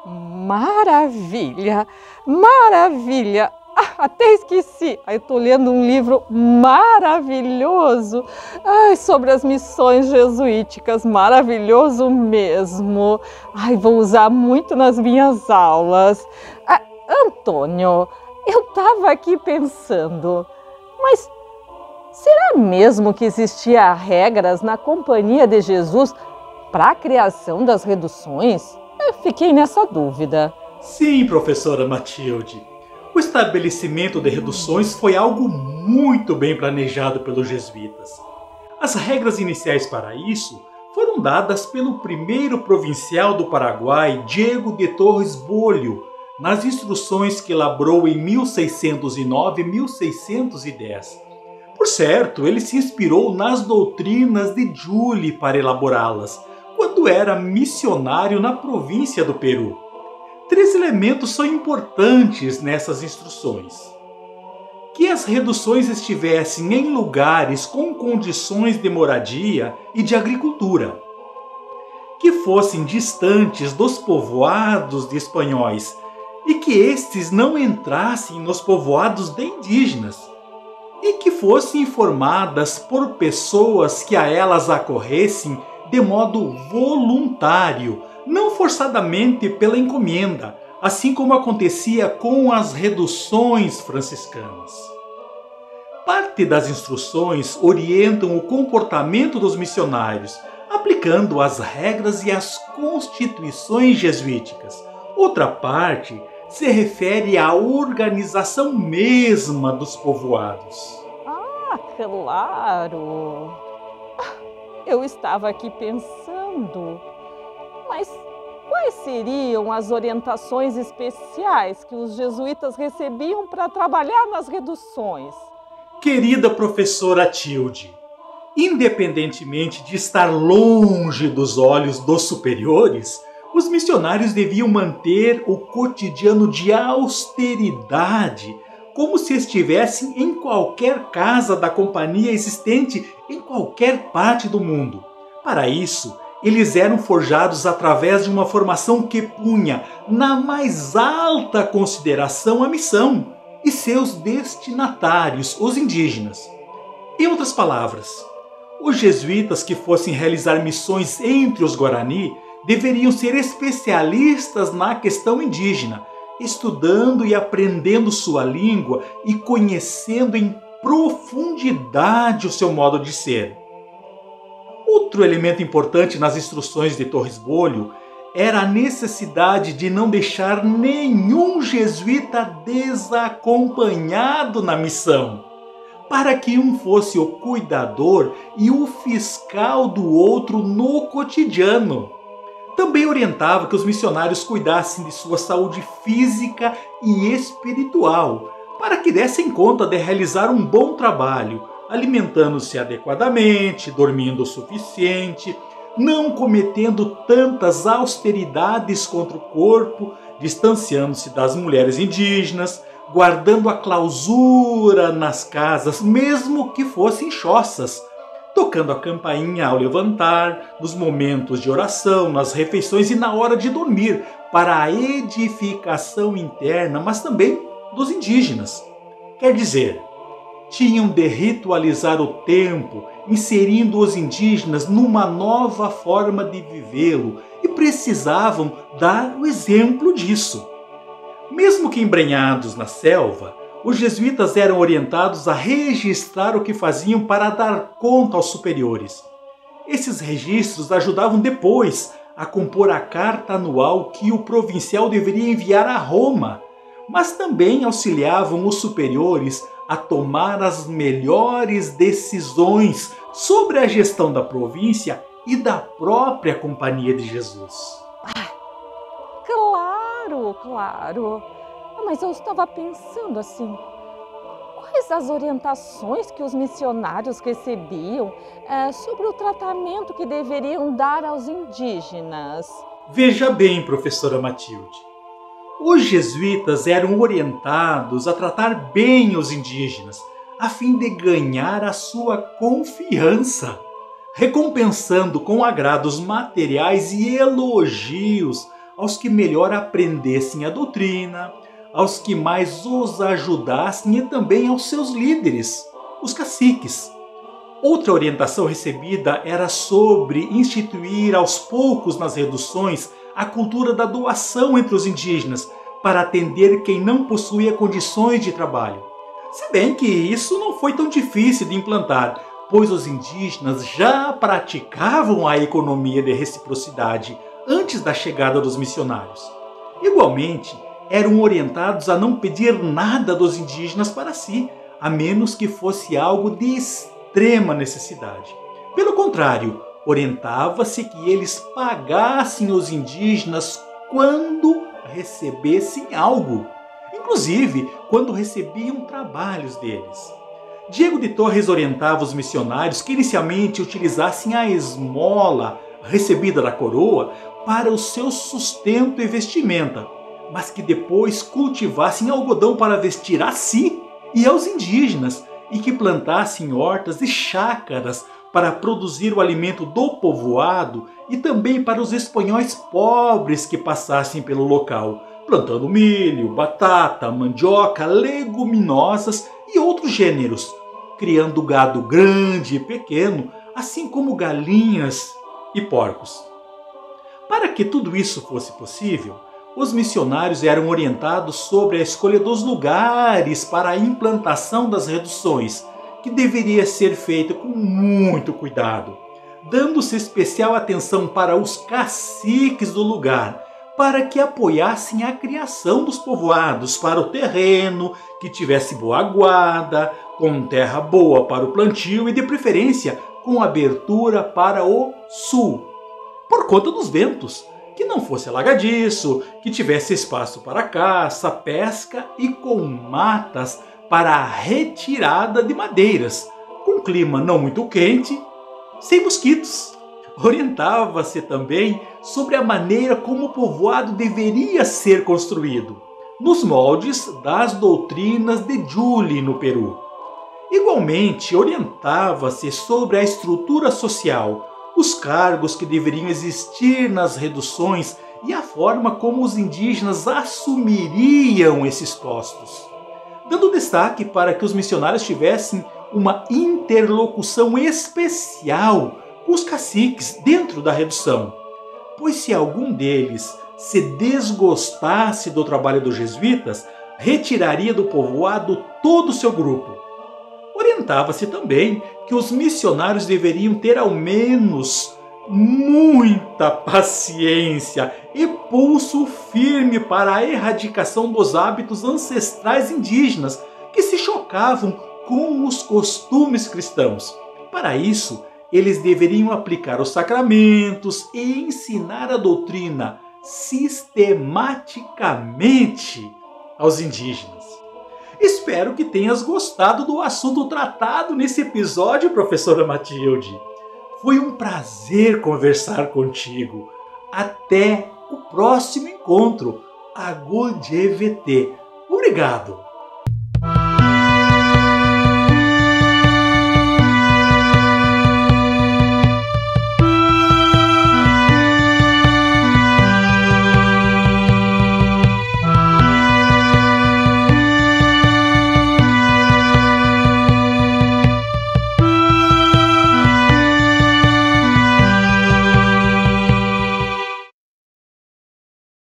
Maravilha! Maravilha! Até esqueci. Eu estou lendo um livro maravilhoso sobre as missões jesuíticas. Maravilhoso mesmo. Vou usar muito nas minhas aulas. Antônio, eu estava aqui pensando, mas será mesmo que existia regras na Companhia de Jesus para a criação das reduções? Eu fiquei nessa dúvida. Sim, professora Matilde. O estabelecimento de reduções foi algo muito bem planejado pelos jesuítas. As regras iniciais para isso foram dadas pelo primeiro provincial do Paraguai, Diego de Torres Bollio, nas instruções que elaborou em 1609 e 1610. Por certo, ele se inspirou nas doutrinas de Juli para elaborá-las, quando era missionário na província do Peru. 3 elementos são importantes nessas instruções: que as reduções estivessem em lugares com condições de moradia e de agricultura, que fossem distantes dos povoados de espanhóis e que estes não entrassem nos povoados de indígenas, e que fossem informadas por pessoas que a elas acorressem de modo voluntário, não forçadamente pela encomenda, assim como acontecia com as reduções franciscanas. Parte das instruções orientam o comportamento dos missionários, aplicando as regras e as constituições jesuíticas. Outra parte se refere à organização mesma dos povoados. Claro! Eu estava aqui pensando, mas quais seriam as orientações especiais que os jesuítas recebiam para trabalhar nas reduções? Querida professora Tilde, independentemente de estar longe dos olhos dos superiores, os missionários deviam manter o cotidiano de austeridade, como se estivessem em qualquer casa da companhia existente em qualquer parte do mundo. Para isso, eles eram forjados através de uma formação que punha na mais alta consideração a missão e seus destinatários, os indígenas. Em outras palavras, os jesuítas que fossem realizar missões entre os Guarani deveriam ser especialistas na questão indígena, estudando e aprendendo sua língua e conhecendo em profundidade o seu modo de ser. Outro elemento importante nas instruções de Torres Bollio era a necessidade de não deixar nenhum jesuíta desacompanhado na missão, para que um fosse o cuidador e o fiscal do outro no cotidiano. Também orientava que os missionários cuidassem de sua saúde física e espiritual, para que dessem conta de realizar um bom trabalho, alimentando-se adequadamente, dormindo o suficiente, não cometendo tantas austeridades contra o corpo, distanciando-se das mulheres indígenas, guardando a clausura nas casas, mesmo que fossem choças, tocando a campainha ao levantar, nos momentos de oração, nas refeições e na hora de dormir, para a edificação interna, mas também dos indígenas. Quer dizer, tinham de ritualizar o tempo, inserindo os indígenas numa nova forma de vivê-lo e precisavam dar o exemplo disso. Mesmo que embrenhados na selva, os jesuítas eram orientados a registrar o que faziam para dar conta aos superiores. Esses registros ajudavam depois a compor a carta anual que o provincial deveria enviar a Roma, mas também auxiliavam os superiores a tomar as melhores decisões sobre a gestão da província e da própria Companhia de Jesus. Claro. Mas eu estava pensando assim, quais as orientações que os missionários recebiam sobre o tratamento que deveriam dar aos indígenas? Veja bem, professora Matilde. Os jesuítas eram orientados a tratar bem os indígenas, a fim de ganhar a sua confiança, recompensando com agrados materiais e elogios aos que melhor aprendessem a doutrina, aos que mais os ajudassem e também aos seus líderes, os caciques. Outra orientação recebida era sobre instituir aos poucos nas reduções a cultura da doação entre os indígenas, para atender quem não possuía condições de trabalho. Se bem que isso não foi tão difícil de implantar, pois os indígenas já praticavam a economia de reciprocidade antes da chegada dos missionários. Igualmente, eram orientados a não pedir nada dos indígenas para si, a menos que fosse algo de extrema necessidade. Pelo contrário, orientava-se que eles pagassem os indígenas quando recebessem algo, inclusive quando recebiam trabalhos deles. Diego de Torres orientava os missionários que inicialmente utilizassem a esmola recebida da coroa para o seu sustento e vestimenta, mas que depois cultivassem algodão para vestir a si e aos indígenas, e que plantassem hortas e chácaras para produzir o alimento do povoado e também para os espanhóis pobres que passassem pelo local, plantando milho, batata, mandioca, leguminosas e outros gêneros, criando gado grande e pequeno, assim como galinhas e porcos. Para que tudo isso fosse possível, os missionários eram orientados sobre a escolha dos lugares para a implantação das reduções, que deveria ser feita com muito cuidado, dando-se especial atenção para os caciques do lugar, para que apoiassem a criação dos povoados para o terreno, que tivesse boa aguada, com terra boa para o plantio e, de preferência, com abertura para o sul, por conta dos ventos, que não fosse alagadiço, que tivesse espaço para caça, pesca e com matas para a retirada de madeiras, com clima não muito quente, sem mosquitos. Orientava-se também sobre a maneira como o povoado deveria ser construído, nos moldes das doutrinas de Juli no Peru. Igualmente, orientava-se sobre a estrutura social, os cargos que deveriam existir nas reduções e a forma como os indígenas assumiriam esses postos, dando destaque para que os missionários tivessem uma interlocução especial com os caciques dentro da redução, pois se algum deles se desgostasse do trabalho dos jesuítas, retiraria do povoado todo o seu grupo. Orientava-se também que os missionários deveriam ter ao menos muita paciência e pulso firme para a erradicação dos hábitos ancestrais indígenas que se chocavam com os costumes cristãos. Para isso, eles deveriam aplicar os sacramentos e ensinar a doutrina sistematicamente aos indígenas. Espero que tenhas gostado do assunto tratado nesse episódio, professora Matilde. Foi um prazer conversar contigo. Até o próximo encontro. Agudjevt. Obrigado.